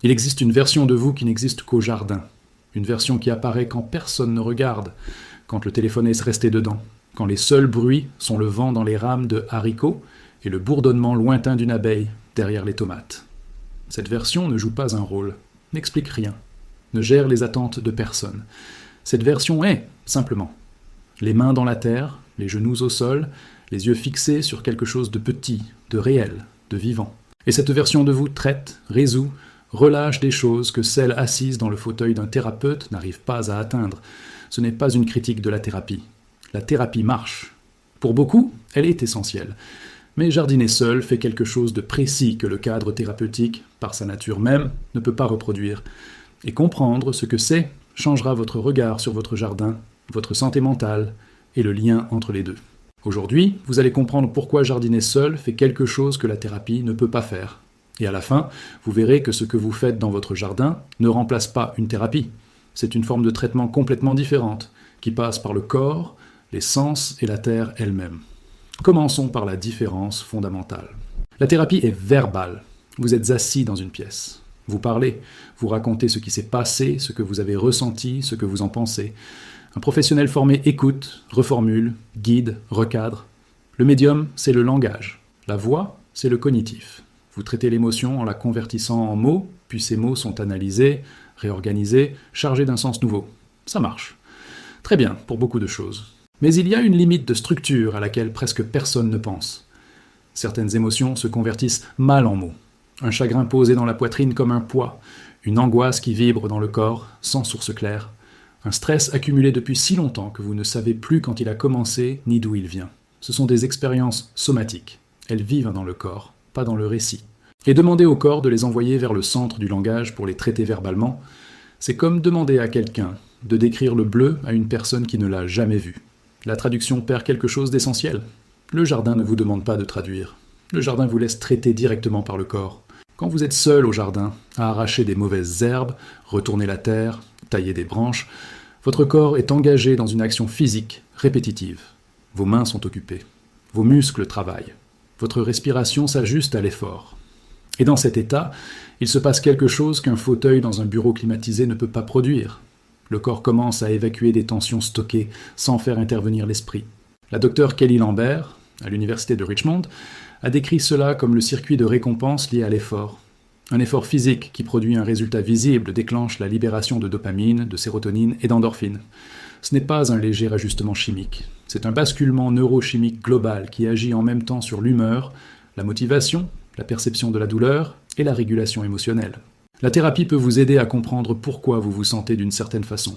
Il existe une version de vous qui n'existe qu'au jardin. Une version qui apparaît quand personne ne regarde, quand le téléphone est resté dedans, quand les seuls bruits sont le vent dans les rames de haricots et le bourdonnement lointain d'une abeille derrière les tomates. Cette version ne joue pas un rôle, n'explique rien, ne gère les attentes de personne. Cette version est, simplement, les mains dans la terre, les genoux au sol, les yeux fixés sur quelque chose de petit, de réel, de vivant. Et cette version de vous traite, résout, relâche des choses que celle assise dans le fauteuil d'un thérapeute n'arrive pas à atteindre. Ce n'est pas une critique de la thérapie. La thérapie marche. Pour beaucoup, elle est essentielle. Mais jardiner seul fait quelque chose de précis que le cadre thérapeutique, par sa nature même, ne peut pas reproduire. Et comprendre ce que c'est changera votre regard sur votre jardin, votre santé mentale et le lien entre les deux. Aujourd'hui, vous allez comprendre pourquoi jardiner seul fait quelque chose que la thérapie ne peut pas faire. Et à la fin, vous verrez que ce que vous faites dans votre jardin ne remplace pas une thérapie. C'est une forme de traitement complètement différente, qui passe par le corps, les sens et la terre elle-même. Commençons par la différence fondamentale. La thérapie est verbale. Vous êtes assis dans une pièce. Vous parlez, vous racontez ce qui s'est passé, ce que vous avez ressenti, ce que vous en pensez. Un professionnel formé écoute, reformule, guide, recadre. Le médium, c'est le langage. La voix, c'est le cognitif. Vous traitez l'émotion en la convertissant en mots, puis ces mots sont analysés, réorganisés, chargés d'un sens nouveau. Ça marche. Très bien, pour beaucoup de choses. Mais il y a une limite de structure à laquelle presque personne ne pense. Certaines émotions se convertissent mal en mots. Un chagrin posé dans la poitrine comme un poids, une angoisse qui vibre dans le corps, sans source claire, un stress accumulé depuis si longtemps que vous ne savez plus quand il a commencé ni d'où il vient. Ce sont des expériences somatiques. Elles vivent dans le corps, pas dans le récit. Et demander au corps de les envoyer vers le centre du langage pour les traiter verbalement, c'est comme demander à quelqu'un de décrire le bleu à une personne qui ne l'a jamais vu. La traduction perd quelque chose d'essentiel. Le jardin ne vous demande pas de traduire. Le jardin vous laisse traiter directement par le corps. Quand vous êtes seul au jardin, à arracher des mauvaises herbes, retourner la terre, tailler des branches, votre corps est engagé dans une action physique, répétitive. Vos mains sont occupées. Vos muscles travaillent. Votre respiration s'ajuste à l'effort. Et dans cet état, il se passe quelque chose qu'un fauteuil dans un bureau climatisé ne peut pas produire. Le corps commence à évacuer des tensions stockées sans faire intervenir l'esprit. La docteure Kelly Lambert, à l'université de Richmond, a décrit cela comme le circuit de récompense lié à l'effort. Un effort physique qui produit un résultat visible déclenche la libération de dopamine, de sérotonine et d'endorphine. Ce n'est pas un léger ajustement chimique, c'est un basculement neurochimique global qui agit en même temps sur l'humeur, la motivation, la perception de la douleur et la régulation émotionnelle. La thérapie peut vous aider à comprendre pourquoi vous vous sentez d'une certaine façon.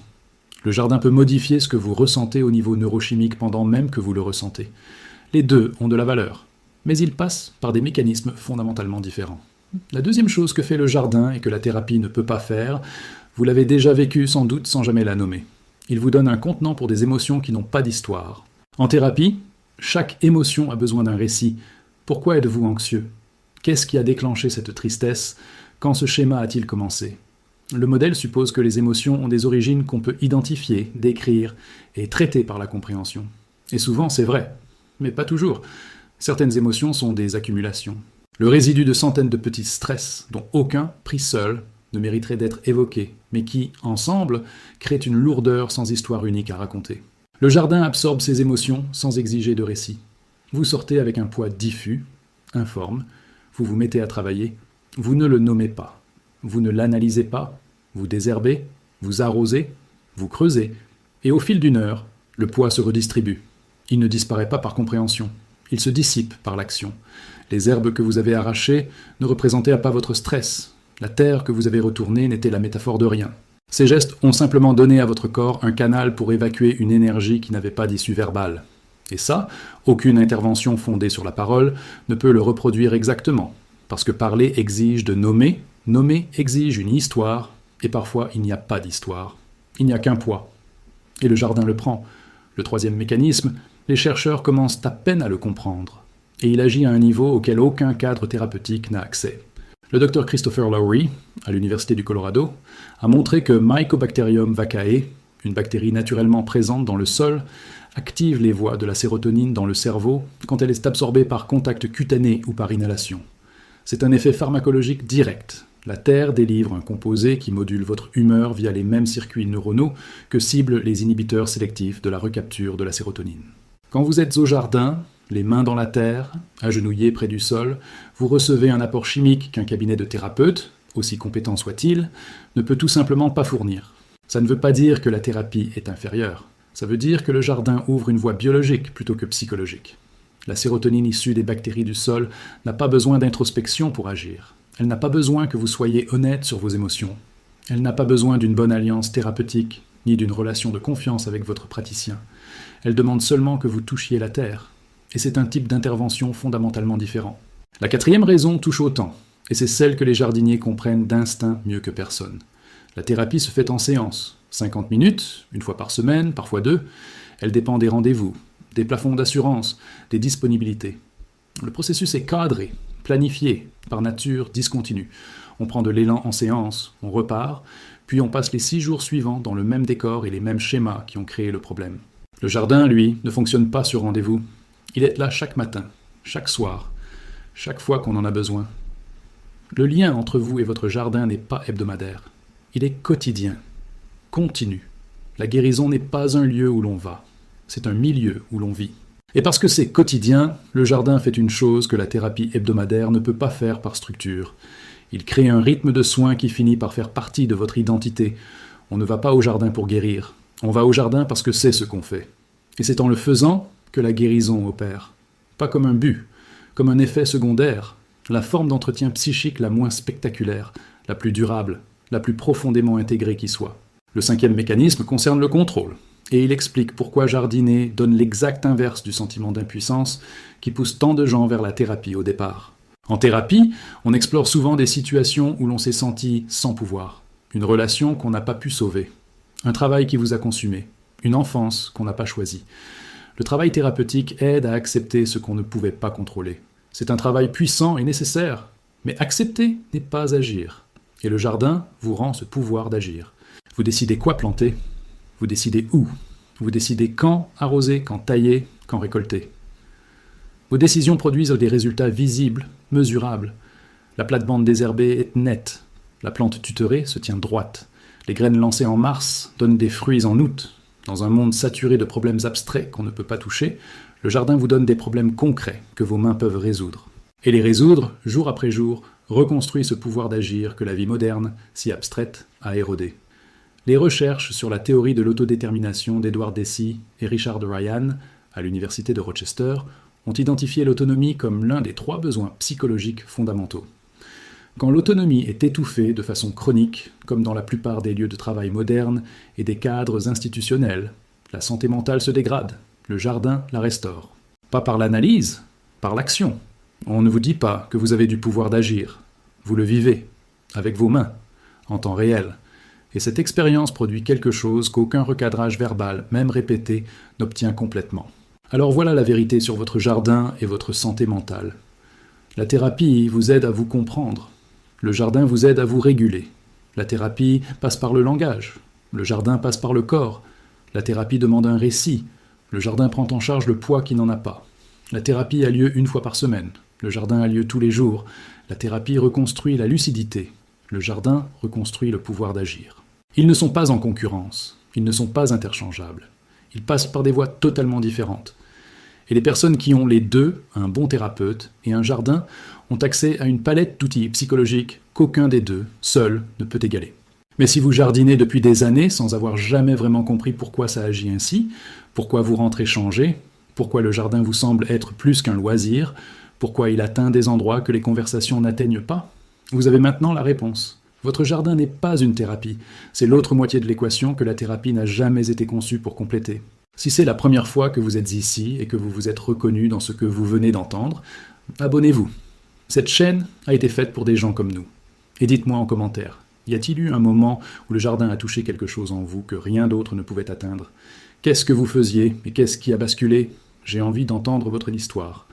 Le jardin peut modifier ce que vous ressentez au niveau neurochimique pendant même que vous le ressentez. Les deux ont de la valeur, mais ils passent par des mécanismes fondamentalement différents. La deuxième chose que fait le jardin et que la thérapie ne peut pas faire, vous l'avez déjà vécu sans doute sans jamais la nommer. Il vous donne un contenant pour des émotions qui n'ont pas d'histoire. En thérapie, chaque émotion a besoin d'un récit. Pourquoi êtes-vous anxieux ? Qu'est-ce qui a déclenché cette tristesse ? Quand ce schéma a-t-il commencé ? Le modèle suppose que les émotions ont des origines qu'on peut identifier, décrire et traiter par la compréhension. Et souvent, c'est vrai, mais pas toujours. Certaines émotions sont des accumulations. Le résidu de centaines de petits stress, dont aucun, pris seul, ne mériterait d'être évoqué, mais qui, ensemble, créent une lourdeur sans histoire unique à raconter. Le jardin absorbe ces émotions sans exiger de récit. Vous sortez avec un poids diffus, informe, vous vous mettez à travailler, vous ne le nommez pas, vous ne l'analysez pas, vous désherbez, vous arrosez, vous creusez, et au fil d'une heure, le poids se redistribue. Il ne disparaît pas par compréhension, il se dissipe par l'action. Les herbes que vous avez arrachées ne représentaient pas votre stress. La terre que vous avez retournée n'était la métaphore de rien. Ces gestes ont simplement donné à votre corps un canal pour évacuer une énergie qui n'avait pas d'issue verbale. Et ça, aucune intervention fondée sur la parole ne peut le reproduire exactement, parce que parler exige de nommer, nommer exige une histoire, et parfois il n'y a pas d'histoire. Il n'y a qu'un poids. Et le jardin le prend. Le troisième mécanisme, les chercheurs commencent à peine à le comprendre, et il agit à un niveau auquel aucun cadre thérapeutique n'a accès. Le docteur Christopher Lowry, à l'Université du Colorado, a montré que Mycobacterium vaccae, une bactérie naturellement présente dans le sol, active les voies de la sérotonine dans le cerveau quand elle est absorbée par contact cutané ou par inhalation. C'est un effet pharmacologique direct, La terre délivre un composé qui module votre humeur via les mêmes circuits neuronaux que ciblent les inhibiteurs sélectifs de la recapture de la sérotonine. Quand vous êtes au jardin, les mains dans la terre, agenouillés près du sol, vous recevez un apport chimique qu'un cabinet de thérapeute, aussi compétent soit-il, ne peut tout simplement pas fournir. Ça ne veut pas dire que la thérapie est inférieure. Ça veut dire que le jardin ouvre une voie biologique plutôt que psychologique. La sérotonine issue des bactéries du sol n'a pas besoin d'introspection pour agir. Elle n'a pas besoin que vous soyez honnête sur vos émotions. Elle n'a pas besoin d'une bonne alliance thérapeutique, ni d'une relation de confiance avec votre praticien. Elle demande seulement que vous touchiez la terre. Et c'est un type d'intervention fondamentalement différent. La quatrième raison touche au temps, et c'est celle que les jardiniers comprennent d'instinct mieux que personne. La thérapie se fait en séance, 50 minutes, une fois par semaine, parfois deux. Elle dépend des rendez-vous, des plafonds d'assurance, des disponibilités. Le processus est cadré, planifié, par nature discontinu. On prend de l'élan en séance, on repart, puis on passe les 6 jours suivants dans le même décor et les mêmes schémas qui ont créé le problème. Le jardin, lui, ne fonctionne pas sur rendez-vous. Il est là chaque matin, chaque soir, chaque fois qu'on en a besoin. Le lien entre vous et votre jardin n'est pas hebdomadaire. Il est quotidien, continu. La guérison n'est pas un lieu où l'on va, c'est un milieu où l'on vit. Et parce que c'est quotidien, le jardin fait une chose que la thérapie hebdomadaire ne peut pas faire par structure. Il crée un rythme de soins qui finit par faire partie de votre identité. On ne va pas au jardin pour guérir, on va au jardin parce que c'est ce qu'on fait. Et c'est en le faisant que la guérison opère. Pas comme un but, comme un effet secondaire, la forme d'entretien psychique la moins spectaculaire, la plus durable, la plus profondément intégrée qui soit. Le 5e mécanisme concerne le contrôle, et il explique pourquoi jardiner donne l'exact inverse du sentiment d'impuissance qui pousse tant de gens vers la thérapie au départ. En thérapie, on explore souvent des situations où l'on s'est senti sans pouvoir, une relation qu'on n'a pas pu sauver, un travail qui vous a consumé, une enfance qu'on n'a pas choisie. Le travail thérapeutique aide à accepter ce qu'on ne pouvait pas contrôler. C'est un travail puissant et nécessaire, mais accepter n'est pas agir. Et le jardin vous rend ce pouvoir d'agir. Vous décidez quoi planter, vous décidez où, vous décidez quand arroser, quand tailler, quand récolter. Vos décisions produisent des résultats visibles, mesurables. La plate-bande désherbée est nette, la plante tutorée se tient droite. Les graines lancées en mars donnent des fruits en août. Dans un monde saturé de problèmes abstraits qu'on ne peut pas toucher, le jardin vous donne des problèmes concrets que vos mains peuvent résoudre. Et les résoudre, jour après jour, reconstruit ce pouvoir d'agir que la vie moderne, si abstraite, a érodé. Les recherches sur la théorie de l'autodétermination d'Edward Deci et Richard Ryan, à l'université de Rochester, ont identifié l'autonomie comme l'un des 3 besoins psychologiques fondamentaux. Quand l'autonomie est étouffée de façon chronique, comme dans la plupart des lieux de travail modernes et des cadres institutionnels, la santé mentale se dégrade, le jardin la restaure. Pas par l'analyse, par l'action. On ne vous dit pas que vous avez du pouvoir d'agir. Vous le vivez, avec vos mains, en temps réel. Et cette expérience produit quelque chose qu'aucun recadrage verbal, même répété, n'obtient complètement. Alors voilà la vérité sur votre jardin et votre santé mentale. La thérapie vous aide à vous comprendre. Le jardin vous aide à vous réguler. La thérapie passe par le langage. Le jardin passe par le corps. La thérapie demande un récit. Le jardin prend en charge le poids qui n'en a pas. La thérapie a lieu 1 fois par semaine. Le jardin a lieu tous les jours. La thérapie reconstruit la lucidité. Le jardin reconstruit le pouvoir d'agir. Ils ne sont pas en concurrence. Ils ne sont pas interchangeables. Ils passent par des voies totalement différentes. Et les personnes qui ont les deux, un bon thérapeute et un jardin, ont accès à une palette d'outils psychologiques qu'aucun des deux, seul, ne peut égaler. Mais si vous jardinez depuis des années sans avoir jamais vraiment compris pourquoi ça agit ainsi, pourquoi vous rentrez changé, pourquoi le jardin vous semble être plus qu'un loisir, pourquoi il atteint des endroits que les conversations n'atteignent pas, vous avez maintenant la réponse. Votre jardin n'est pas une thérapie, c'est l'autre moitié de l'équation que la thérapie n'a jamais été conçue pour compléter. Si c'est la première fois que vous êtes ici et que vous vous êtes reconnu dans ce que vous venez d'entendre, abonnez-vous. Cette chaîne a été faite pour des gens comme nous. Et dites-moi en commentaire, y a-t-il eu un moment où le jardin a touché quelque chose en vous que rien d'autre ne pouvait atteindre ? Qu'est-ce que vous faisiez et qu'est-ce qui a basculé ? J'ai envie d'entendre votre histoire.